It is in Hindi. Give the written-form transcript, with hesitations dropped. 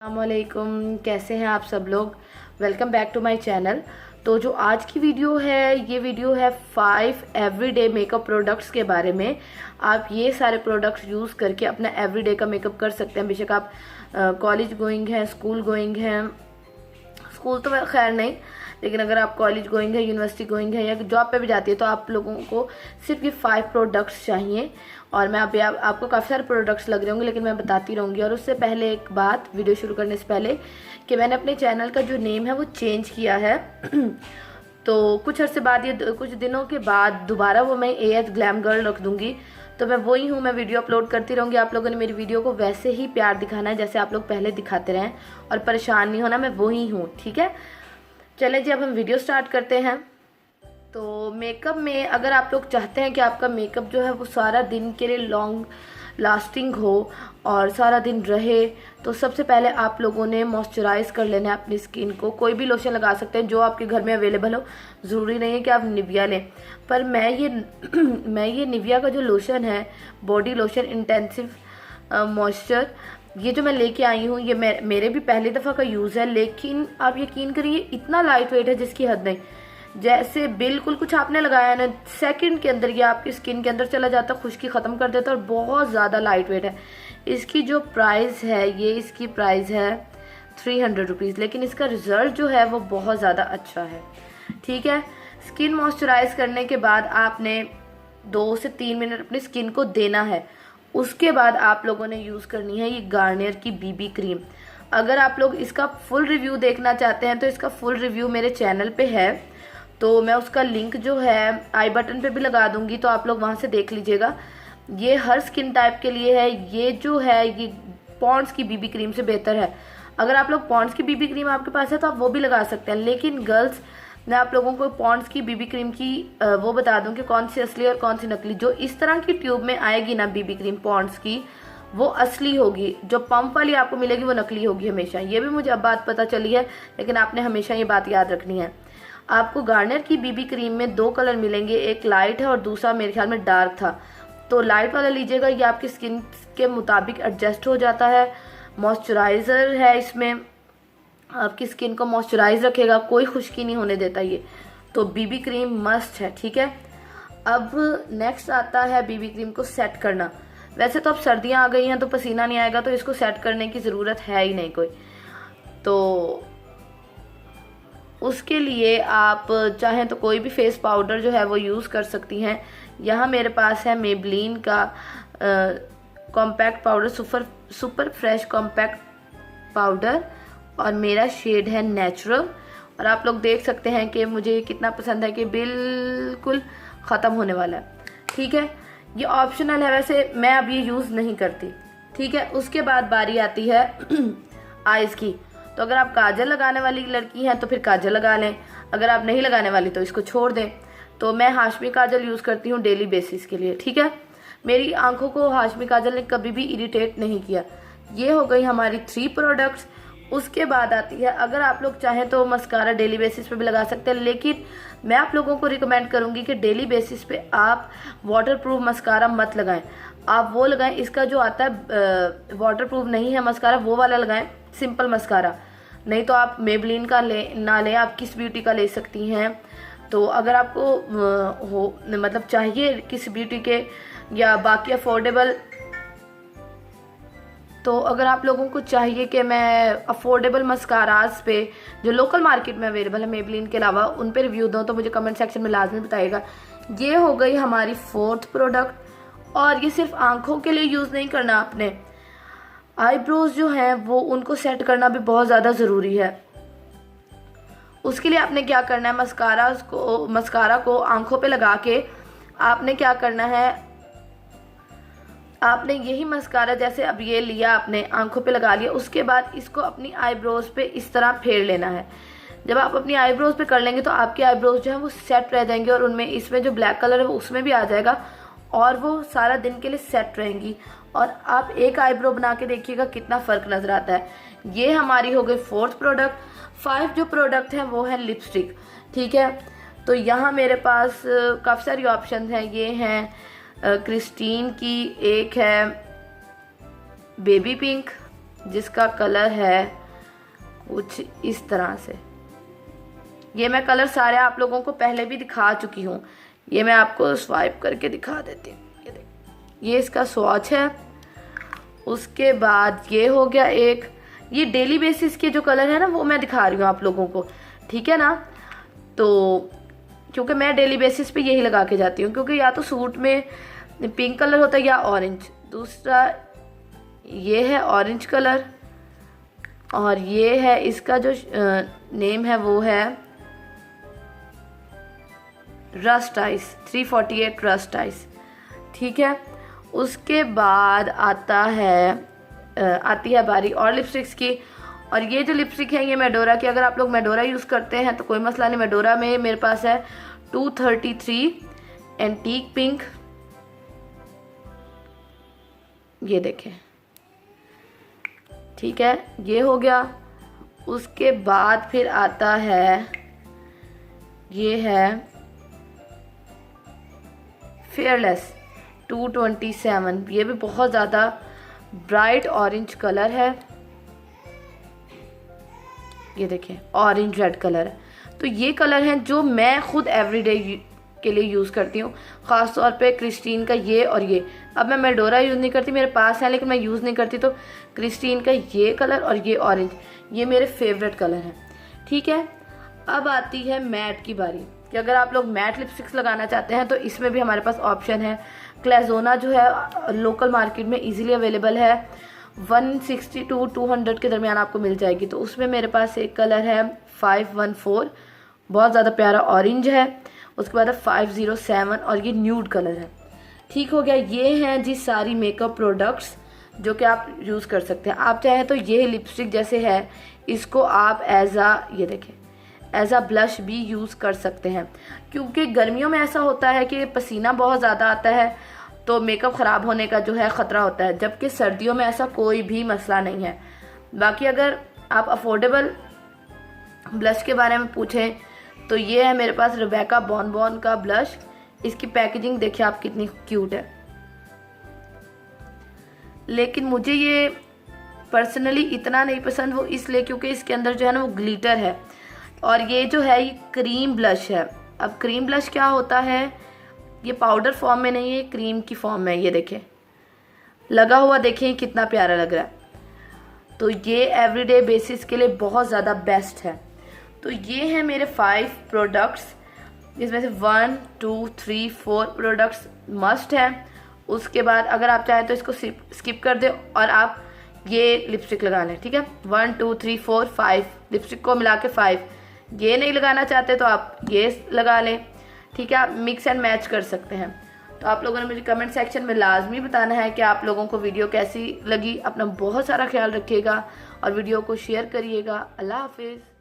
अस्सलामुअलैकुम, कैसे हैं आप सब लोग। Welcome back to my channel. तो जो आज की वीडियो है, ये वीडियो है 5 एवरीडे मेकअप प्रोडक्ट्स के बारे में। आप ये सारे प्रोडक्ट्स यूज़ करके अपना एवरीडे का मेकअप कर सकते हैं। बेशक आप कॉलेज गोइंग हैं, स्कूल गोइंग हैं, स्कूल तो खैर नहीं, लेकिन अगर आप कॉलेज गोइंग है, यूनिवर्सिटी गोइंग है या जॉब पे भी जाती है तो आप लोगों को सिर्फ ये 5 प्रोडक्ट्स चाहिए। और मैं अभी आपको काफ़ी सारे प्रोडक्ट्स लग रहे होंगे, लेकिन मैं बताती रहूँगी। और उससे पहले एक बात, वीडियो शुरू करने से पहले, कि मैंने अपने चैनल का जो नेम है वो चेंज किया है। तो कुछ अर्से बाद, ये कुछ दिनों के बाद दोबारा वो मैं AH ग्लैम गर्ल रख दूँगी। तो मैं वही हूँ, मैं वीडियो अपलोड करती रहूँगी। आप लोगों ने मेरी वीडियो को वैसे ही प्यार दिखाना है जैसे आप लोग पहले दिखाते रहें, और परेशान नहीं होना, मैं वही हूँ, ठीक है। चलें जी, अब हम वीडियो स्टार्ट करते हैं। तो मेकअप में अगर आप लोग चाहते हैं कि आपका मेकअप जो है वो सारा दिन के लिए लॉन्ग लास्टिंग हो और सारा दिन रहे, तो सबसे पहले आप लोगों ने मॉइस्चराइज कर लेना है अपनी स्किन को। कोई भी लोशन लगा सकते हैं जो आपके घर में अवेलेबल हो, ज़रूरी नहीं है कि आप निविया लें। पर मैं ये निविया का जो लोशन है, बॉडी लोशन इंटेंसिव मॉइस्चर, ये जो मैं लेके आई हूँ, ये मेरे भी पहली दफ़ा का यूज़ है। लेकिन आप यकीन करिए, इतना लाइट वेट है जिसकी हद नहीं। जैसे बिल्कुल कुछ आपने लगाया ना, सेकंड के अंदर ये आपकी स्किन के अंदर चला जाता, खुश्की ख़त्म कर देता, और बहुत ज़्यादा लाइट वेट है। इसकी जो प्राइस है, ये इसकी प्राइस है 300 रुपीज़, लेकिन इसका रिज़ल्ट जो है वो बहुत ज़्यादा अच्छा है, ठीक है। स्किन मॉइस्चराइज करने के बाद आपने 2 से 3 मिनट अपनी स्किन को देना है। उसके बाद आप लोगों ने यूज़ करनी है ये गार्नियर की BB क्रीम। अगर आप लोग इसका फुल रिव्यू देखना चाहते हैं तो इसका फुल रिव्यू मेरे चैनल पे है, तो मैं उसका लिंक जो है आई बटन पे भी लगा दूंगी, तो आप लोग वहाँ से देख लीजिएगा। ये हर स्किन टाइप के लिए है। ये जो है ये पॉन्ड्स की BB क्रीम से बेहतर है। अगर आप लोग पॉन्ड्स की BB क्रीम आपके पास है तो आप वो भी लगा सकते हैं, लेकिन गर्ल्स, मैं आप लोगों को पॉन्ड्स की BB क्रीम की वो बता दूं कि कौन सी असली और कौन सी नकली। जो इस तरह की ट्यूब में आएगी ना BB क्रीम पॉन्ड्स की, वो असली होगी। जो पंप वाली आपको मिलेगी वो नकली होगी हमेशा। ये भी मुझे अब बात पता चली है, लेकिन आपने हमेशा ये बात याद रखनी है। आपको गार्नियर की BB क्रीम में 2 कलर मिलेंगे, एक लाइट है और दूसरा मेरे ख्याल में डार्क था। तो लाइट वाला लीजिएगा, ये आपकी स्किन के मुताबिक एडजस्ट हो जाता है। मॉइस्चराइज़र है इसमें, आपकी स्किन को मॉइस्चराइज रखेगा, कोई खुश्की नहीं होने देता ये। तो BB क्रीम मस्ट है, ठीक है। अब नेक्स्ट आता है BB क्रीम को सेट करना। वैसे तो अब सर्दियाँ आ गई हैं तो पसीना नहीं आएगा, तो इसको सेट करने की ज़रूरत है ही नहीं कोई। तो उसके लिए आप चाहें तो कोई भी फेस पाउडर जो है वो यूज़ कर सकती हैं। यहाँ मेरे पास है मेबलिन का compact powder, super fresh compact powder, और मेरा शेड है नेचुरल। और आप लोग देख सकते हैं कि मुझे कितना पसंद है कि बिल्कुल ख़त्म होने वाला है, ठीक है। ये ऑप्शनल है, वैसे मैं अब ये यूज़ नहीं करती, ठीक है। उसके बाद बारी आती है आइज़ की। तो अगर आप काजल लगाने वाली लड़की हैं तो फिर काजल लगा लें, अगर आप नहीं लगाने वाली तो इसको छोड़ दें। तो मैं हाशमी काजल यूज़ करती हूँ डेली बेसिस के लिए, ठीक है। मेरी आंखों को हाशमी काजल ने कभी भी इरिटेट नहीं किया। ये हो गई हमारी 3 प्रोडक्ट्स। उसके बाद आती है, अगर आप लोग चाहें तो मस्कारा डेली बेसिस पे भी लगा सकते हैं, लेकिन मैं आप लोगों को रिकमेंड करूंगी कि डेली बेसिस पे आप वाटरप्रूफ मस्कारा मत लगाएं। आप वो लगाएं, इसका जो आता है वाटरप्रूफ नहीं है मस्कारा, वो वाला लगाएं, सिंपल मस्कारा। नहीं तो आप मेबलिन का ना लें, आप किस ब्यूटी का ले सकती हैं। तो अगर आपको मतलब चाहिए किस ब्यूटी के या बाकी अफोर्डेबल, तो अगर आप लोगों को चाहिए कि मैं अफोर्डेबल मस्काराज पे जो लोकल मार्केट में अवेलेबल है मेबलिन के अलावा, उन पे रिव्यू दूँ तो मुझे कमेंट सेक्शन में लाजमी बताइएगा। ये हो गई हमारी 4th प्रोडक्ट। और ये सिर्फ आंखों के लिए यूज़ नहीं करना आपने, आईब्रोज जो हैं वो उनको सेट करना भी बहुत ज़्यादा ज़रूरी है। उसके लिए आपने क्या करना है, मस्कारा को आंखों पे लगा के आपने क्या करना है, आपने यही मस्कारा जैसे अब ये लिया, आपने आंखों पे लगा लिया, उसके बाद इसको अपनी आईब्रोज पे इस तरह फेर लेना है। जब आप अपनी आईब्रोज पे कर लेंगे तो आपकी आईब्रोज जो है वो सेट रह जाएंगे, और उनमें इसमें जो ब्लैक कलर है वो उसमें भी आ जाएगा, और वो सारा दिन के लिए सेट रहेंगी। और आप एक आईब्रो बना के देखिएगा कितना फ़र्क नज़र आता है। ये हमारी हो गई 4th प्रोडक्ट। 5 जो प्रोडक्ट हैं वो है लिपस्टिक, ठीक है। तो यहाँ मेरे पास काफ़ी सारी ऑप्शन हैं। ये हैं क्रिस्टीन की, एक है बेबी पिंक, जिसका कलर है कुछ इस तरह से। ये मैं कलर सारे आप लोगों को पहले भी दिखा चुकी हूँ, ये मैं आपको स्वाइप करके दिखा देती हूँ। ये देखिए, ये इसका स्वॉच है। उसके बाद ये हो गया एक, ये डेली बेसिस के जो कलर है ना वो मैं दिखा रही हूँ आप लोगों को, ठीक है ना। तो क्योंकि मैं डेली बेसिस पे यही लगा के जाती हूँ, क्योंकि या तो सूट में पिंक कलर होता है या ऑरेंज। दूसरा ये है ऑरेंज कलर, और ये है इसका जो नेम है वो है रस्ट आइस 348 रस्ट आइस, ठीक है। उसके बाद आती है बारी और लिपस्टिक्स की। और ये जो लिपस्टिक है ये मेडोरा की, अगर आप लोग मेडोरा यूज़ करते हैं तो कोई मसला नहीं। मेडोरा में मेरे पास है 233 एंटीक पिंक, ये देखें, ठीक है, ये हो गया। उसके बाद फिर आता है, ये है फेयरलेस 227, ये भी बहुत ज़्यादा ब्राइट ऑरेंज कलर है, ये देखें ऑरेंज रेड कलर है। तो ये कलर हैं जो मैं खुद एवरीडे के लिए यूज़ करती हूँ, ख़ास तौर पे क्रिस्टीन का ये और ये। अब मैं मेडोरा यूज़ नहीं करती, मेरे पास है लेकिन मैं यूज़ नहीं करती, तो क्रिस्टीन का ये कलर और ये ऑरेंज, ये मेरे फेवरेट कलर हैं, ठीक है। अब आती है मैट की बारी, कि अगर आप लोग मैट लिपस्टिक्स लगाना चाहते हैं तो इसमें भी हमारे पास ऑप्शन है। क्लेजोना जो है लोकल मार्केट में इजीली अवेलेबल है, 160 to 200 के दरमियान आपको मिल जाएगी। तो उसमें मेरे पास एक कलर है 514, बहुत ज़्यादा प्यारा ऑरेंज है। उसके बाद है 507 और ये न्यूड कलर है, ठीक हो गया। ये हैं जी सारी मेकअप प्रोडक्ट्स जो कि आप यूज़ कर सकते हैं। आप चाहें तो ये लिपस्टिक जैसे है इसको आप ये देखें एज आ ब्लश भी यूज़ कर सकते हैं, क्योंकि गर्मियों में ऐसा होता है कि पसीना बहुत ज़्यादा आता है तो मेकअप ख़राब होने का जो है ख़तरा होता है, जबकि सर्दियों में ऐसा कोई भी मसला नहीं है। बाकी अगर आप अफोर्डेबल ब्लश के बारे में पूछें तो ये है मेरे पास रेबेका बॉन का ब्लश। इसकी पैकेजिंग देखिए आप कितनी क्यूट है, लेकिन मुझे ये पर्सनली इतना नहीं पसंद, वो इसलिए क्योंकि इसके अंदर जो है ना वो ग्लिटर है, और ये जो है ये क्रीम ब्लश है। अब क्रीम ब्लश क्या होता है, ये पाउडर फॉर्म में नहीं है, क्रीम की फॉर्म में, ये देखें लगा हुआ, देखें कितना प्यारा लग रहा है। तो ये एवरीडे बेसिस के लिए बहुत ज़्यादा बेस्ट है। तो ये हैं मेरे 5 प्रोडक्ट्स, जिसमें से 1 2 3 4 प्रोडक्ट्स मस्ट हैं। उसके बाद अगर आप चाहें तो इसको स्किप कर दें और आप ये लिपस्टिक लगा लें, ठीक है। 1 2 3 4 5 लिपस्टिक को मिला के 5। ये नहीं लगाना चाहते तो आप ये लगा लें, ठीक है। आप मिक्स एंड मैच कर सकते हैं। तो आप लोगों ने मुझे कमेंट सेक्शन में लाजमी बताना है कि आप लोगों को वीडियो कैसी लगी। अपना बहुत सारा ख्याल रखिएगा और वीडियो को शेयर करिएगा। अल्लाह हाफिज़।